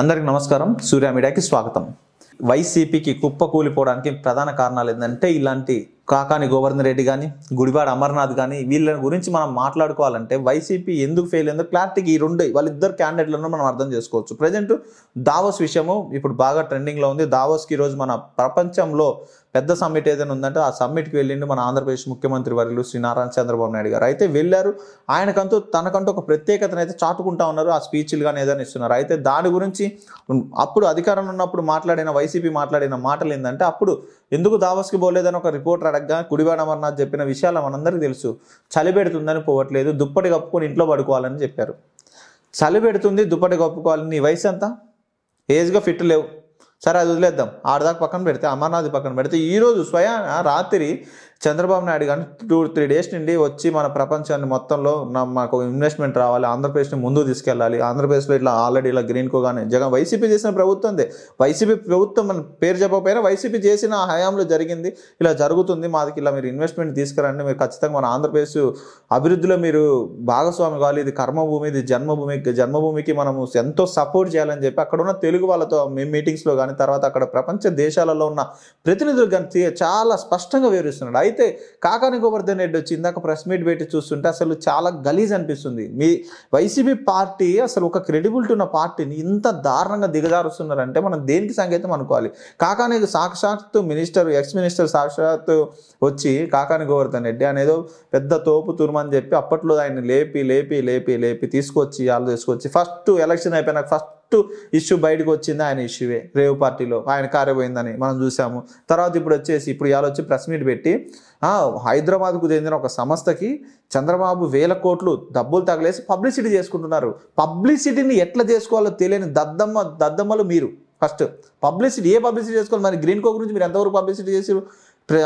అందరికి నమస్కారం. సూర్య మీడియాకి స్వాగతం. వైసీపీకి కుప్పకూలిపోవడానికి ప్రధాన కారణాలు ఏంటంటే ఇలాంటి కాకాని గోవర్ధన్ రెడ్డి కానీ గుడివాడ అమర్నాథ్ కానీ వీళ్ళ గురించి మనం మాట్లాడుకోవాలంటే వైసీపీ ఎందుకు ఫెయిల్ అయిందో క్లారిటీకి ఈ రెండు వాళ్ళిద్దరు క్యాండిడేట్లను మనం అర్థం చేసుకోవచ్చు. ప్రజెంట్ దావోస్ విషయము ఇప్పుడు బాగా ట్రెండింగ్లో ఉంది. దావోస్కి ఈరోజు మన ప్రపంచంలో పెద్ద సమ్మిట్ ఏదైనా ఉందంటే ఆ సమ్మిట్కి వెళ్ళిండు మన ఆంధ్రప్రదేశ్ ముఖ్యమంత్రి వర్యులు శ్రీ నారా చంద్రబాబు నాయుడు గారు. అయితే వెళ్ళారు, తనకంటూ ఒక ప్రత్యేకతను అయితే చాటుకుంటా ఉన్నారు. ఆ స్పీచ్లు కానీ ఏదైనా ఇస్తున్నారు. అయితే దాని గురించి అప్పుడు అధికారంలో ఉన్నప్పుడు వైసీపీ మాట్లాడిన మాటలు ఏంటంటే అప్పుడు ఎందుకు దావోస్కి పోలేదని ఒక రిపోర్టర్ అడగగా గుడివాడ అమర్నాథ్ చెప్పిన విషయాలు మనందరికీ తెలుసు. చలి పెడుతుందని పోవట్లేదు, దుప్పటి కప్పుకొని ఇంట్లో పడుకోవాలని చెప్పారు. చలి పెడుతుంది, దుప్పటి కప్పుకోవాలి. నీ వయసు ఎంత? ఏజ్గా ఫిట్ లేవు, సరే అది వదిలేద్దాం. ఆడదాకా పక్కన పెడితే, అమర్నాథ్ పక్కన పెడితే ఈరోజు రాత్రి చంద్రబాబు నాయుడు కానీ 2-3 డేస్ నుండి వచ్చి మన ప్రపంచాన్ని మొత్తంలో మాకు ఇన్వెస్ట్మెంట్ రావాలి, ఆంధ్రప్రదేశ్ని ముందుకు తీసుకెళ్ళాలి, ఆంధ్రప్రదేశ్లో ఇట్లా ఆల్రెడీ ఇలా గ్రీన్ కో కానీ వైసీపీ చేసిన ప్రభుత్వందే. వైసీపీ ప్రభుత్వం మన పేరు చెప్పకపోయినా వైసీపీ చేసిన హయాంలో జరిగింది, ఇలా జరుగుతుంది, మాదికి ఇలా మీరు ఇన్వెస్ట్మెంట్ తీసుకురండి, మీరు ఖచ్చితంగా మన ఆంధ్రప్రదేశ్ అభివృద్ధిలో మీరు భాగస్వామి కావాలి, ఇది కర్మభూమి, ఇది జన్మభూమికి మనము ఎంతో సపోర్ట్ చేయాలని చెప్పి అక్కడ ఉన్న తెలుగు వాళ్ళతో మీటింగ్స్లో కానీ తర్వాత అక్కడ ప్రపంచ దేశాలలో ఉన్న ప్రతినిధులు కానీ చాలా స్పష్టంగా వివరిస్తున్నాడు. అయితే కాకాని గోవర్ధన్ రెడ్డి వచ్చి ఇందాక ప్రెస్ మీట్ పెట్టి చూస్తుంటే అసలు చాలా గలీజ్ అనిపిస్తుంది. మీ వైసీపీ పార్టీ అసలు ఒక క్రెడిబిలిటీ ఉన్న పార్టీని ఇంత దారుణంగా దిగజారుస్తున్నారంటే మనం దేనికి సంకేతం అనుకోవాలి? కాకాని సాక్షాత్తు ఎక్స్ మినిస్టర్ సాక్షాత్తు వచ్చి కాకాని గోవర్ధన్ రెడ్డి అనేదో పెద్ద తోపు తురుమని చెప్పి అప్పట్లో ఆయన లేపి తీసుకొచ్చి ఫస్ట్ ఎలక్షన్ అయిపోయినాక ఫస్ట్ ఇష్యూ బయటకు వచ్చింది ఆయన ఇష్యూవే. రేవ్ పార్టీలో ఆయన కారేపోయిందని మనం చూసాము. తర్వాత ఇప్పుడు ఇవాళ వచ్చి ప్రెస్ మీట్ పెట్టి హైదరాబాద్కు చెందిన ఒక సంస్థకి చంద్రబాబు 1000 కోట్లు డబ్బులు తగిలేసి పబ్లిసిటీ చేసుకుంటున్నారు. పబ్లిసిటీని ఎట్లా చేసుకోవాలో తెలియని దద్దమ్మలు మీరు. ఫస్ట్ పబ్లిసిటీ చేసుకోవాలి? మరి గ్రీన్ కో గురించి మీరు ఎంతవరకు పబ్లిసిటీ చేసారు?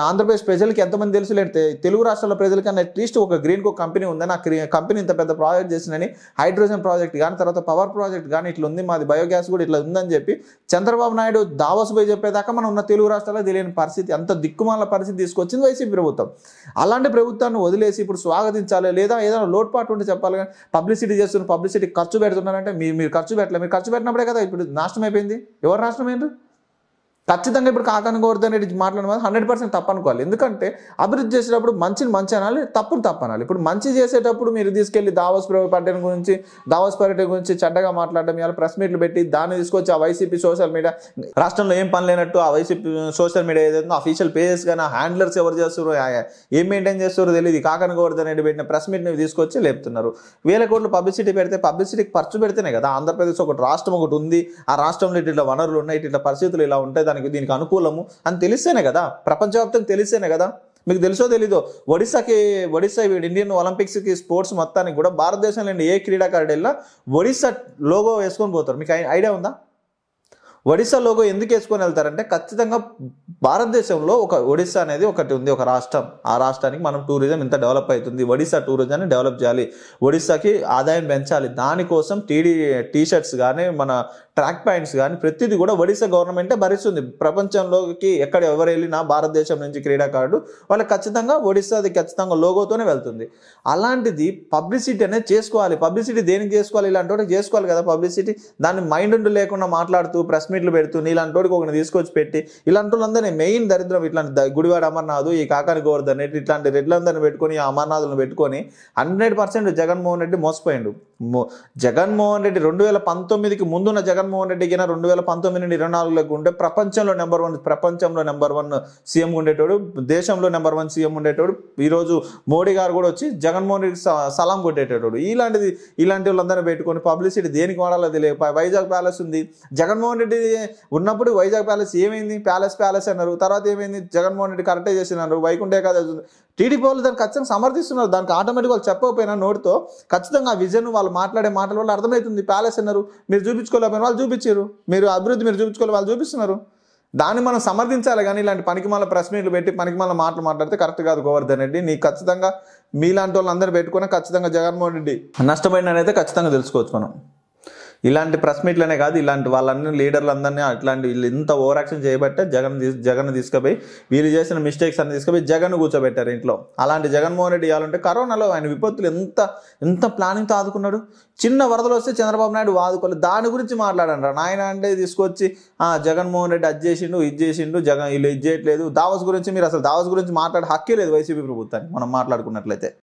ఆంధ్రప్రదేశ్ ప్రజలకి ఎంతమంది తెలుసు? లేకపోతే తెలుగు రాష్ట్రాల ప్రజలకన్నా అట్లీస్ట్ ఒక గ్రీన్ కో కంపెనీ ఉందని, ఆ కంపెనీ ఇంత పెద్ద ప్రాజెక్ట్ చేసిందని, హైడ్రోజన్ ప్రాజెక్ట్ కానీ తర్వాత పవర్ ప్రాజెక్ట్ కానీ ఇట్లా ఉంది, మాది బయోగ్యాస్ కూడా ఇట్లా ఉందని చెప్పి చంద్రబాబు నాయుడు దావోస్ పోయి చెప్పేదాకా మనం ఉన్న తెలుగు రాష్ట్రాల్లో తెలియని పరిస్థితి, అంత దిక్కుమాల పరిస్థితి తీసుకొచ్చింది వైసీపీ ప్రభుత్వం. అలాంటి ప్రభుత్వాన్ని వదిలేసి ఇప్పుడు స్వాగతించాలి, లేదా ఏదైనా లోటుపాటు ఉంటే చెప్పాలి. కానీ పబ్లిసిటీ ఖర్చు పెడుతున్నారంటే మీరు ఖర్చు పెట్టలేదు. మీరు ఖర్చు పెట్టినప్పుడే కదా ఇప్పుడు నాశనం అయిపోయింది. ఎవరు నాశనమైంది? ఖచ్చితంగా ఇప్పుడు కాకాని గోవర్ధన్ రెడ్డి మాట్లాడిన 100% తప్పు అనుకోవాలి. ఎందుకంటే అభివృద్ధి చేసేటప్పుడు మంచి అనాలి, తప్పును తప్పనాలి. ఇప్పుడు మంచి చేసేటప్పుడు మీరు తీసుకెళ్లి దావోస్ పర్యటన గురించి చెడ్డగా మాట్లాడడం, ఇలా ప్రెస్ మీట్లు పెట్టి దాన్ని తీసుకొచ్చి ఆ వైసీపీ సోషల్ మీడియా రాష్ట్రంలో ఏం పని లేనట్టు ఆ వైసీపీ సోషల్ మీడియా ఏదైతే అఫీషియల్ పేజెస్ కానీ ఆ హ్యాండ్లర్స్ ఎవరు చేస్తారో ఏం మెయింటైన్ చేస్తారో తెలియదు. కాకాని గోవర్ధన్ రెడ్డి పెట్టిన ప్రెస్ మీట్ని తీసుకొచ్చి లేపుతున్నారు. 1000 కోట్లు పబ్లిసిటీ పెడితే పబ్లిసిటీకి ఖర్చు పెడితేనే కదా ఆంధ్రప్రదేశ్ ఒక రాష్ట్రం ఒకటి ఉంది, ఆ రాష్ట్రంలో ఇట్లా వనరులు ఉన్నాయి, ఇట్లా పరిస్థితులు ఇలా ఉంటాయి, దీనికి అనుకూలము అని తెలిస్తేనే కదా, ప్రపంచవ్యాప్తంగా తెలిస్తేనే కదా. మీకు తెలుసో తెలీదో ఒడిశా ఇండియన్ ఒలింపిక్స్కి స్పోర్ట్స్ మొత్తానికి కూడా భారతదేశంలో ఏ క్రీడాకారుడు వెళ్ళినా ఒడిశా లోగో వేసుకొని పోతారు. మీకు ఐడియా ఉందా? ఒడిశా లోగో ఎందుకు వేసుకొని వెళ్తారంటే ఖచ్చితంగా భారతదేశంలో ఒక ఒడిశా అనేది ఒకటి ఉంది, ఒక రాష్ట్రం. ఆ రాష్ట్రానికి మనం టూరిజం ఇంత డెవలప్ అవుతుంది, ఒడిశా టూరిజాన్ని డెవలప్ చేయాలి, ఒడిశాకి ఆదాయం పెంచాలి, దానికోసం టీ-షర్ట్స్ కానీ మన ట్రాక్ ప్యాంట్స్ కానీ ప్రతిదీ కూడా ఒడిశా గవర్నమెంటే భరిస్తుంది. ప్రపంచంలోకి ఎక్కడ ఎవరు వెళ్ళినా భారతదేశం నుంచి క్రీడాకారుడు వాళ్ళకి ఖచ్చితంగా ఒడిశాది ఖచ్చితంగా లోగోతోనే వెళ్తుంది. అలాంటిది పబ్లిసిటీ అనేది చేసుకోవాలి. పబ్లిసిటీ దేనికి చేసుకోవాలి? ఇలాంటి వాటికి చేసుకోవాలి కదా పబ్లిసిటీ. దాన్ని మైండ్ లేకుండా మాట్లాడుతూ ప్రెస్ మీట్లు పెడుతూ ఇలాంటి వాడికి ఒకరిని తీసుకొచ్చి పెట్టి ఇలాంటి వాళ్ళందరినీ మెయిన్ దరిద్రం ఇట్లాంటి గుడివాడ అమర్నాథ్, ఈ కాకాని గోవర్ధన్ రెడ్డి ఇట్లాంటి రెడ్లందరినీ పెట్టుకొని ఆ అమర్నాథ్లను పెట్టుకొని 100% జగన్మోహన్ రెడ్డి మోసపోయిండు. జగన్మోహన్ రెడ్డి 2019కి ముందున్న జగన్మోహన్ రెడ్డికి 2019 నుండి 24లకు ఉంటే ప్రపంచంలో నెంబర్ 1 సీఎం ఉండేటోడు, దేశంలో నెంబర్ 1 సీఎం ఉండేటోడు. ఈరోజు మోడీ గారు కూడా వచ్చి జగన్మోహన్ రెడ్డికి సలాం కొట్టేటోడు. ఇలాంటి వాళ్ళందరినీ పెట్టుకొని పబ్లిసిటీ దేనికి వాడాలో తెలియదు. వైజాగ్ ప్యాలెస్ ఉంది, జగన్మోహన్ రెడ్డి ఉన్నప్పుడు వైజాగ్ ప్యాలెస్ ఏమైంది? ప్యాలెస్ అన్నారు. తర్వాత ఏమైంది? జగన్మోహన్ రెడ్డి కరెక్టే చేసినారు. వైకుంఠ ఏకాదశి టీడీపీ వాళ్ళు దాన్ని ఖచ్చితంగా సమర్థిస్తున్నారు. దానికి ఆటోమేటిక్ వాళ్ళు చెప్పకపోయినా నోటితో ఖచ్చితంగా ఆ విజన్ వాళ్ళు మాట్లాడే మాటల వల్ల అర్థమవుతుంది. ప్యాలెస్ అన్నారు, మీరు చూపించుకోలేకపోయినా వాళ్ళు చూపించారు. మీరు అభివృద్ధి మీరు చూపించుకోవాలి, వాళ్ళు చూపిస్తున్నారు. దాన్ని మనం సమర్థించాలి. కానీ ఇలాంటి పనికిమాల ప్రెస్ మీట్లు పెట్టి పనికిమాల మాటలు మాట్లాడితే కరెక్ట్ కాదు. గోవర్ధన్ రెడ్డి నీకు ఖచ్చితంగా మీలాంటి వాళ్ళందరూ పెట్టుకుని ఖచ్చితంగా జగన్మోహన్ రెడ్డి నష్టపోయిందని అయితే ఖచ్చితంగా తెలుసుకోవచ్చు మనం. ఇలాంటి ప్రెస్ మీట్లనే కాదు, ఇలాంటి వాళ్ళన్ని లీడర్లందరినీ అట్లాంటి వీళ్ళు ఇంత ఓవర్ యాక్షన్ చేయబట్టే జగన్ తీసుకుపోయి వీళ్ళు చేసిన మిస్టేక్స్ అన్ని తీసుకుపోయి జగన్ కూర్చోబెట్టారు ఇంట్లో. అలాంటి జగన్మోహన్ రెడ్డి ఇవ్వాలంటే కరోనాలో ఆయన విపత్తులు ఎంత ప్లానింగ్తో ఆదుకున్నాడు. చిన్న వరదలు వస్తే చంద్రబాబు నాయుడు ఆదుకోలేదు, దాని గురించి మాట్లాడండి నాయన అంటే తీసుకొచ్చి జగన్మోహన్ రెడ్డి అది చేసిండు ఇది చేసిండు వీళ్ళు ఇది చేయట్లేదు. దావస్ గురించి మీరు అసలు దావస్ గురించి మాట్లాడే హక్కే లేదు వైసీపీ ప్రభుత్వానికి మనం మాట్లాడుకున్నట్లయితే.